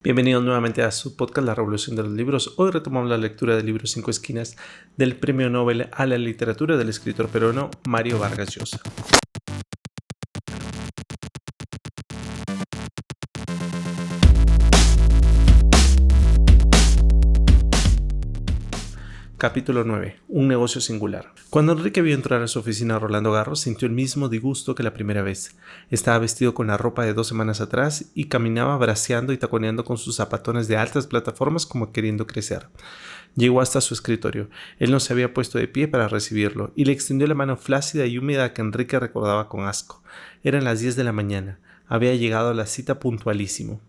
Bienvenidos nuevamente a su podcast La Revolución de los Libros. Hoy retomamos la lectura del libro Cinco Esquinas del Premio Nobel a la Literatura del escritor peruano Mario Vargas Llosa. Capítulo 9. Un negocio singular. Cuando Enrique vio entrar a su oficina a Rolando Garros, sintió el mismo disgusto que la primera vez. Estaba vestido con la ropa de 2 semanas atrás y caminaba braceando y taconeando con sus zapatones de altas plataformas como queriendo crecer. Llegó hasta su escritorio. Él no se había puesto de pie para recibirlo y le extendió la mano flácida y húmeda que Enrique recordaba con asco. Eran las 10 de la mañana. Había llegado a la cita puntualísimo.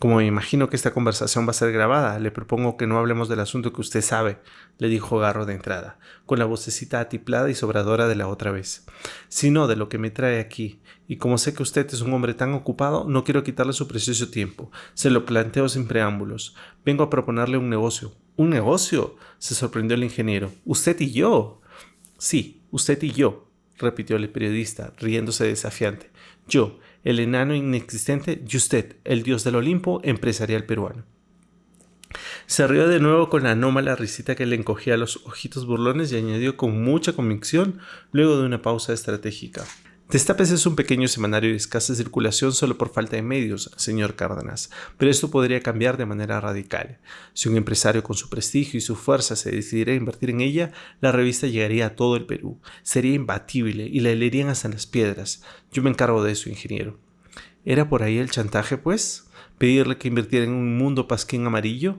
Como me imagino que esta conversación va a ser grabada, le propongo que no hablemos del asunto que usted sabe, le dijo Garro de entrada, con la vocecita atiplada y sobradora de la otra vez, sino de lo que me trae aquí. Y como sé que usted es un hombre tan ocupado, no quiero quitarle su precioso tiempo. Se lo planteo sin preámbulos. Vengo a proponerle un negocio. ¿Un negocio?, se sorprendió el ingeniero. ¿Usted y yo? Sí, usted y yo, repitió el periodista, riéndose desafiante. Yo, el enano inexistente, y usted, el dios del Olimpo empresarial peruano. Se rió de nuevo con la anómala risita que le encogía los ojitos burlones y añadió con mucha convicción, luego de una pausa estratégica. Destapes es un pequeño semanario de escasa circulación solo por falta de medios, señor Cárdenas, pero esto podría cambiar de manera radical. Si un empresario con su prestigio y su fuerza se decidiera a invertir en ella, la revista llegaría a todo el Perú, sería imbatible y la leerían hasta las piedras. Yo me encargo de eso, ingeniero. ¿Era por ahí el chantaje, pues? ¿Pedirle que invirtiera en un mundo pasquín amarillo?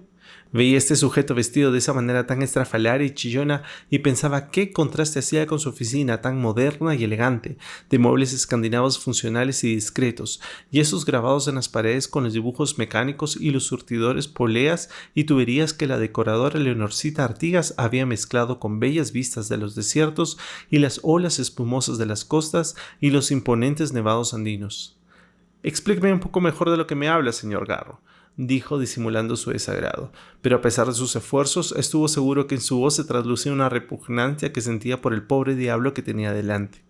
Veía a este sujeto vestido de esa manera tan estrafalaria y chillona y pensaba qué contraste hacía con su oficina tan moderna y elegante, de muebles escandinavos funcionales y discretos, y esos grabados en las paredes con los dibujos mecánicos y los surtidores, poleas y tuberías que la decoradora Leonorcita Artigas había mezclado con bellas vistas de los desiertos y las olas espumosas de las costas y los imponentes nevados andinos. Explíqueme un poco mejor de lo que me habla, señor Garro, dijo disimulando su desagrado, pero a pesar de sus esfuerzos estuvo seguro que en su voz se traslucía una repugnancia que sentía por el pobre diablo que tenía delante.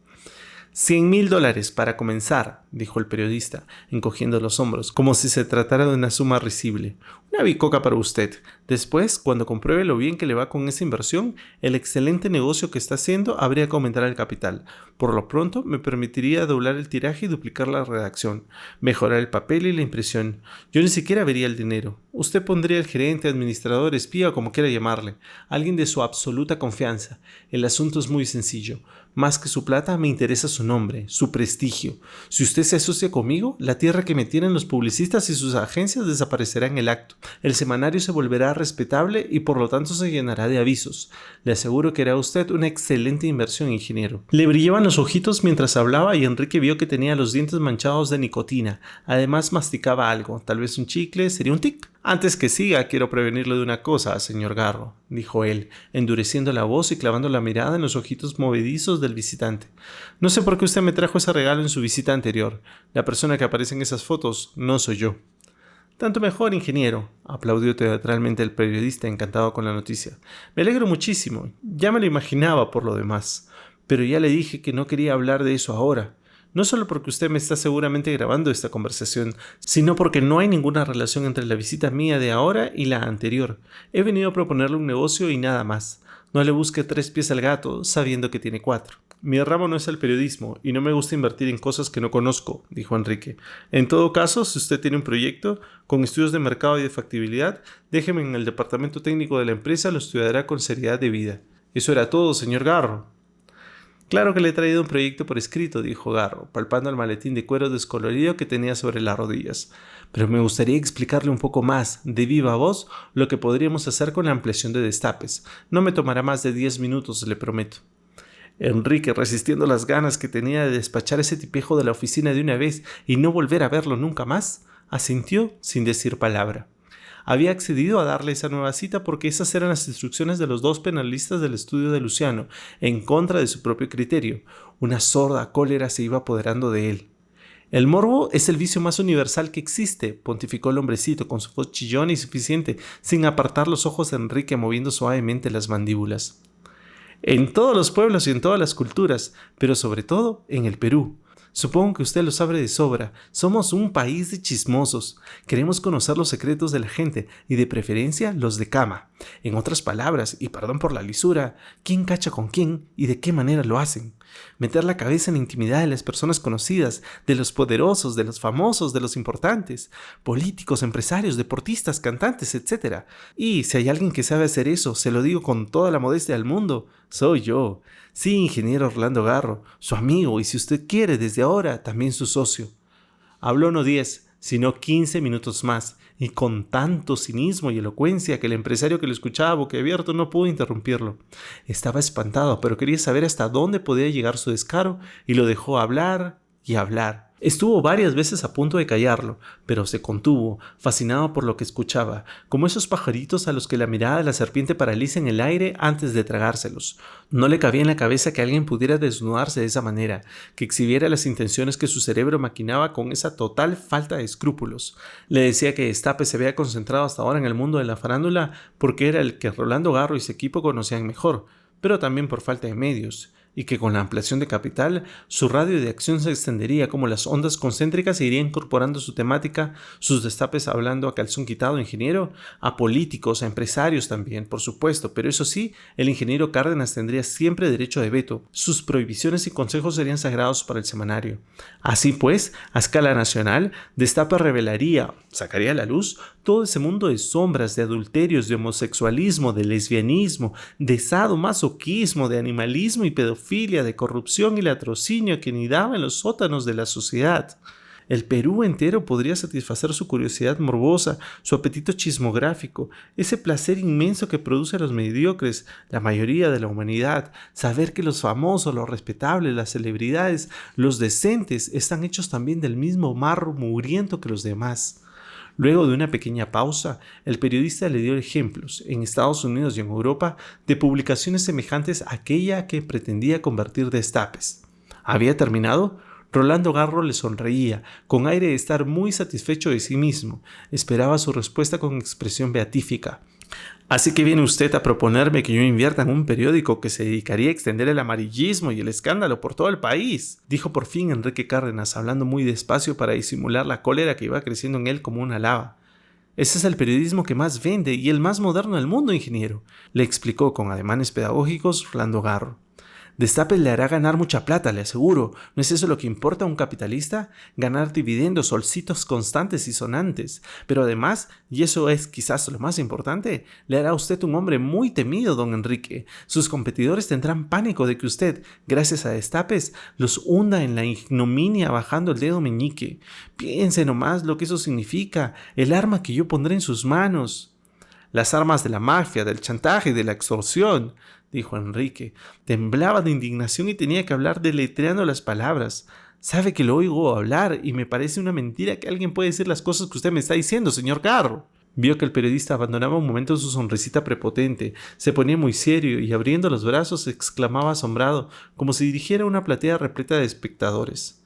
$100,000 para comenzar, dijo el periodista, encogiendo los hombros, como si se tratara de una suma risible. Una bicoca para usted. Después, cuando compruebe lo bien que le va con esa inversión, el excelente negocio que está haciendo, habría que aumentar el capital. Por lo pronto, me permitiría doblar el tiraje y duplicar la redacción, mejorar el papel y la impresión. Yo ni siquiera vería el dinero. Usted pondría el gerente, administrador, espía o como quiera llamarle, alguien de su absoluta confianza. El asunto es muy sencillo. Más que su plata, me interesa su nombre, su prestigio. Si usted se asocia conmigo, la tierra que me tienen los publicistas y sus agencias desaparecerá en el acto. El semanario se volverá respetable y por lo tanto se llenará de avisos. Le aseguro que hará usted una excelente inversión, ingeniero. Le brillaban los ojitos mientras hablaba y Enrique vio que tenía los dientes manchados de nicotina. Además masticaba algo, tal vez un chicle, sería un tic. Antes que siga, quiero prevenirle de una cosa, señor Garro, dijo él, endureciendo la voz y clavando la mirada en los ojitos movedizos del visitante. No sé por qué usted me trajo ese regalo en su visita anterior. La persona que aparece en esas fotos no soy yo. Tanto mejor, ingeniero, aplaudió teatralmente el periodista, encantado con la noticia. Me alegro muchísimo. Ya me lo imaginaba por lo demás. Pero ya le dije que no quería hablar de eso ahora. No solo porque usted me está seguramente grabando esta conversación, sino porque no hay ninguna relación entre la visita mía de ahora y la anterior. He venido a proponerle un negocio y nada más. No le busque 3 pies al gato sabiendo que tiene 4. Mi ramo no es el periodismo y no me gusta invertir en cosas que no conozco, dijo Enrique. En todo caso, si usted tiene un proyecto con estudios de mercado y de factibilidad, déjeme en el departamento técnico de la empresa, lo estudiará con seriedad debida. Eso era todo, señor Garro. Claro que le he traído un proyecto por escrito, dijo Garro, palpando el maletín de cuero descolorido que tenía sobre las rodillas. Pero me gustaría explicarle un poco más, de viva voz, lo que podríamos hacer con la ampliación de destapes. No me tomará más de 10 minutos, le prometo. Enrique, resistiendo las ganas que tenía de despachar ese tipejo de la oficina de una vez y no volver a verlo nunca más, asintió sin decir palabra. Había accedido a darle esa nueva cita porque esas eran las instrucciones de los 2 penalistas del estudio de Luciano, en contra de su propio criterio. Una sorda cólera se iba apoderando de él. El morbo es el vicio más universal que existe, pontificó el hombrecito con su voz chillona y suficiente, sin apartar los ojos de Enrique moviendo suavemente las mandíbulas. En todos los pueblos y en todas las culturas, pero sobre todo en el Perú. Supongo que usted lo sabe de sobra. Somos un país de chismosos. Queremos conocer los secretos de la gente y de preferencia los de cama. En otras palabras, y perdón por la lisura, ¿quién cacha con quién y de qué manera lo hacen? Meter la cabeza en la intimidad de las personas conocidas, de los poderosos, de los famosos, de los importantes, políticos, empresarios, deportistas, cantantes, etc. Y si hay alguien que sabe hacer eso, se lo digo con toda la modestia del mundo, soy yo. Sí, ingeniero Rolando Garro, su amigo y si usted quiere desde ahora, también su socio. Habló no 10, sino 15 minutos más, y con tanto cinismo y elocuencia que el empresario que lo escuchaba boquiabierto no pudo interrumpirlo. Estaba espantado, pero quería saber hasta dónde podía llegar su descaro, y lo dejó hablar y hablar. Estuvo varias veces a punto de callarlo, pero se contuvo, fascinado por lo que escuchaba, como esos pajaritos a los que la mirada de la serpiente paraliza en el aire antes de tragárselos. No le cabía en la cabeza que alguien pudiera desnudarse de esa manera, que exhibiera las intenciones que su cerebro maquinaba con esa total falta de escrúpulos. Le decía que Destape se había concentrado hasta ahora en el mundo de la farándula porque era el que Rolando Garro y su equipo conocían mejor, pero también por falta de medios, y que con la ampliación de capital, su radio de acción se extendería como las ondas concéntricas e iría incorporando su temática, sus destapes hablando a calzón quitado, ingeniero, a políticos, a empresarios también, por supuesto, pero eso sí, el ingeniero Cárdenas tendría siempre derecho de veto. Sus prohibiciones y consejos serían sagrados para el semanario. Así pues, a escala nacional, Destape revelaría, sacaría a la luz, todo ese mundo de sombras, de adulterios, de homosexualismo, de lesbianismo, de sadomasoquismo, de animalismo y pedofilia, de corrupción y latrocinio que nidaba en los sótanos de la sociedad. El Perú entero podría satisfacer su curiosidad morbosa, su apetito chismográfico, ese placer inmenso que produce a los mediocres, la mayoría de la humanidad, saber que los famosos, los respetables, las celebridades, los decentes están hechos también del mismo marro mugriento que los demás. Luego de una pequeña pausa, el periodista le dio ejemplos, en Estados Unidos y en Europa, de publicaciones semejantes a aquella que pretendía convertir Destapes. ¿Había terminado? Rolando Garro le sonreía, con aire de estar muy satisfecho de sí mismo. Esperaba su respuesta con expresión beatífica. Así que viene usted a proponerme que yo invierta en un periódico que se dedicaría a extender el amarillismo y el escándalo por todo el país, dijo por fin Enrique Cárdenas, hablando muy despacio para disimular la cólera que iba creciendo en él como una lava. Ese es el periodismo que más vende y el más moderno del mundo, ingeniero, le explicó con ademanes pedagógicos Rolando Garro. Destape le hará ganar mucha plata, le aseguro. ¿No es eso lo que importa a un capitalista? Ganar dividendos, solcitos constantes y sonantes. Pero además, y eso es quizás lo más importante, le hará a usted un hombre muy temido, don Enrique. Sus competidores tendrán pánico de que usted, gracias a Destapes, los hunda en la ignominia bajando el dedo meñique. Piense nomás lo que eso significa, el arma que yo pondré en sus manos. Las armas de la mafia, del chantaje y de la extorsión, dijo Enrique. Temblaba de indignación y tenía que hablar deletreando las palabras. Sabe que lo oigo hablar y me parece una mentira que alguien puede decir las cosas que usted me está diciendo, señor Garro. Vio que el periodista abandonaba un momento su sonrisita prepotente, se ponía muy serio y abriendo los brazos exclamaba asombrado, como si dirigiera una platea repleta de espectadores.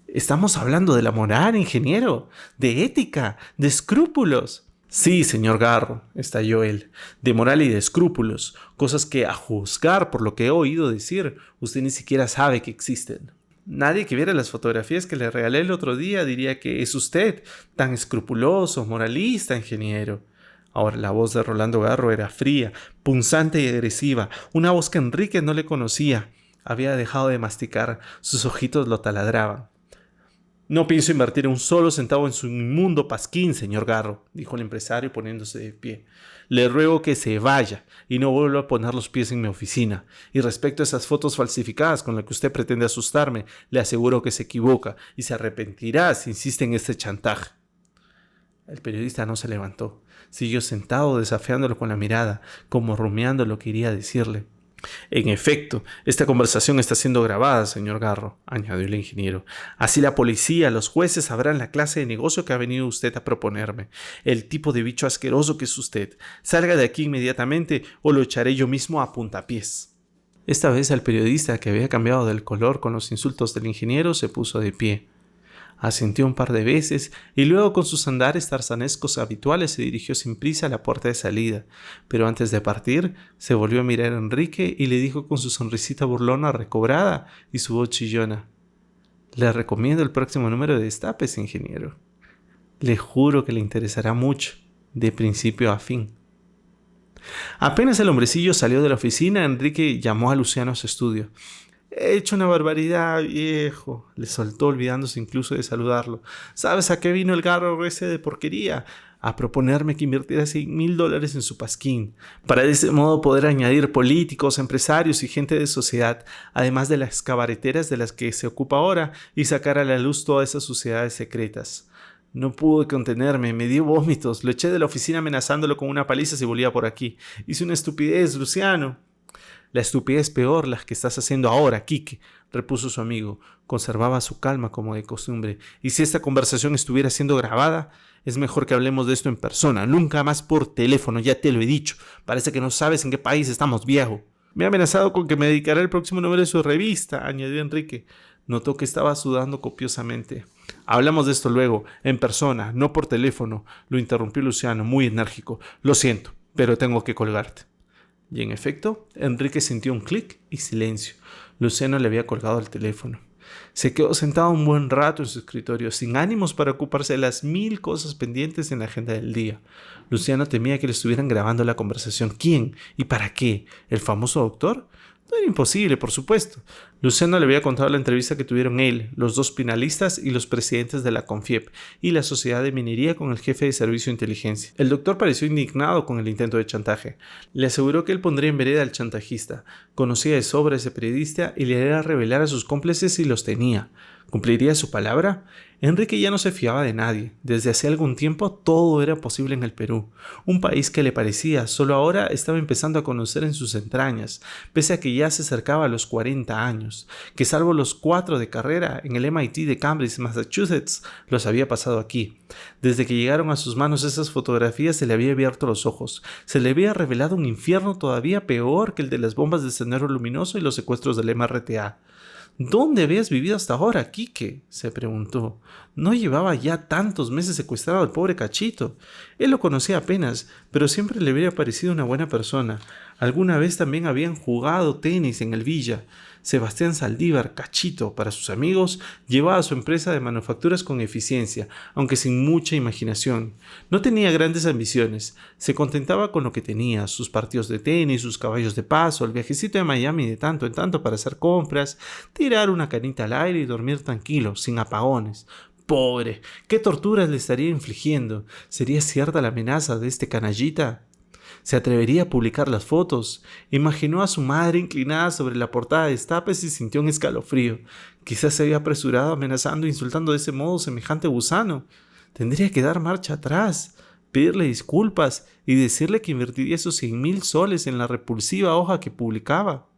Estamos hablando de la moral, ingeniero, de ética, de escrúpulos. Sí, señor Garro, estalló él, de moral y de escrúpulos, cosas que, a juzgar por lo que he oído decir, usted ni siquiera sabe que existen. Nadie que viera las fotografías que le regalé el otro día diría que es usted tan escrupuloso, moralista, ingeniero. Ahora la voz de Rolando Garro era fría, punzante y agresiva, una voz que Enrique no le conocía. Había dejado de masticar, sus ojitos lo taladraban. No pienso invertir un solo centavo en su inmundo pasquín, señor Garro, dijo el empresario poniéndose de pie. Le ruego que se vaya y no vuelva a poner los pies en mi oficina. Y respecto a esas fotos falsificadas con las que usted pretende asustarme, le aseguro que se equivoca y se arrepentirá si insiste en este chantaje. El periodista no se levantó. Siguió sentado desafiándolo con la mirada, como rumiando lo que iría a decirle. En efecto, esta conversación está siendo grabada, señor Garro, añadió el ingeniero. Así la policía, los jueces sabrán la clase de negocio que ha venido usted a proponerme, el tipo de bicho asqueroso que es usted. Salga de aquí inmediatamente o lo echaré yo mismo a puntapiés. Esta vez el periodista, que había cambiado del color con los insultos del ingeniero, se puso de pie. Asintió un par de veces y luego con sus andares tarzanescos habituales se dirigió sin prisa a la puerta de salida, pero antes de partir se volvió a mirar a Enrique y le dijo con su sonrisita burlona recobrada y su voz chillona: Le recomiendo el próximo número de Destapes, ingeniero. Le juro que le interesará mucho, de principio a fin. Apenas el hombrecillo salió de la oficina, Enrique llamó a Luciano a su estudio. He hecho una barbaridad, viejo, le soltó olvidándose incluso de saludarlo. ¿Sabes a qué vino el garro ese de porquería? A proponerme que invirtiera $100,000 en su pasquín, para de ese modo poder añadir políticos, empresarios y gente de sociedad, además de las cabareteras de las que se ocupa ahora, y sacar a la luz todas esas sociedades secretas. No pude contenerme, me dio vómitos, lo eché de la oficina amenazándolo con una paliza si volvía por aquí. Hice una estupidez, Luciano. La estupidez peor, la que estás haciendo ahora, Quique, repuso su amigo. Conservaba su calma como de costumbre. Y si esta conversación estuviera siendo grabada, es mejor que hablemos de esto en persona, nunca más por teléfono, ya te lo he dicho. Parece que no sabes en qué país estamos, viejo. Me ha amenazado con que me dedicará el próximo número de su revista, añadió Enrique. Notó que estaba sudando copiosamente. Hablamos de esto luego, en persona, no por teléfono, lo interrumpió Luciano, muy enérgico. Lo siento, pero tengo que colgarte. Y en efecto, Enrique sintió un clic y silencio. Luciano le había colgado el teléfono. Se quedó sentado un buen rato en su escritorio, sin ánimos para ocuparse de las 1000 cosas pendientes en la agenda del día. Luciano temía que le estuvieran grabando la conversación. ¿Quién? ¿Y para qué? ¿El famoso doctor? No era imposible, por supuesto. Luciano le había contado la entrevista que tuvieron él, los dos finalistas y los presidentes de la CONFIEP y la Sociedad de Minería con el jefe de Servicio de Inteligencia. El doctor pareció indignado con el intento de chantaje. Le aseguró que él pondría en vereda al chantajista. Conocía de sobra a ese periodista y le haría revelar a sus cómplices si los tenía. ¿Cumpliría su palabra? Enrique ya no se fiaba de nadie. Desde hace algún tiempo todo era posible en el Perú. Un país que le parecía solo ahora estaba empezando a conocer en sus entrañas, pese a que ya se acercaba a los 40 años, que salvo los 4 de carrera en el MIT de Cambridge, Massachusetts, los había pasado aquí. Desde que llegaron a sus manos esas fotografías se le había abierto los ojos. Se le había revelado un infierno todavía peor que el de las bombas de Sendero Luminoso y los secuestros del MRTA. ¿Dónde habías vivido hasta ahora, Quique?, se preguntó. No llevaba ya tantos meses secuestrado al pobre Cachito. Él lo conocía apenas, pero siempre le había parecido una buena persona. Alguna vez también habían jugado tenis en el Villa. Sebastián Saldívar, Cachito, para sus amigos, llevaba su empresa de manufacturas con eficiencia, aunque sin mucha imaginación. No tenía grandes ambiciones, se contentaba con lo que tenía, sus partidos de tenis, sus caballos de paso, el viajecito de Miami de tanto en tanto para hacer compras, tirar una canita al aire y dormir tranquilo, sin apagones. Pobre, ¿qué torturas le estaría infligiendo? ¿Sería cierta la amenaza de este canallita? ¿Se atrevería a publicar las fotos? Imaginó a su madre inclinada sobre la portada de Destapes y sintió un escalofrío. Quizás se había apresurado amenazando e insultando de ese modo semejante gusano. Tendría que dar marcha atrás, pedirle disculpas y decirle que invertiría esos 100,000 soles en la repulsiva hoja que publicaba.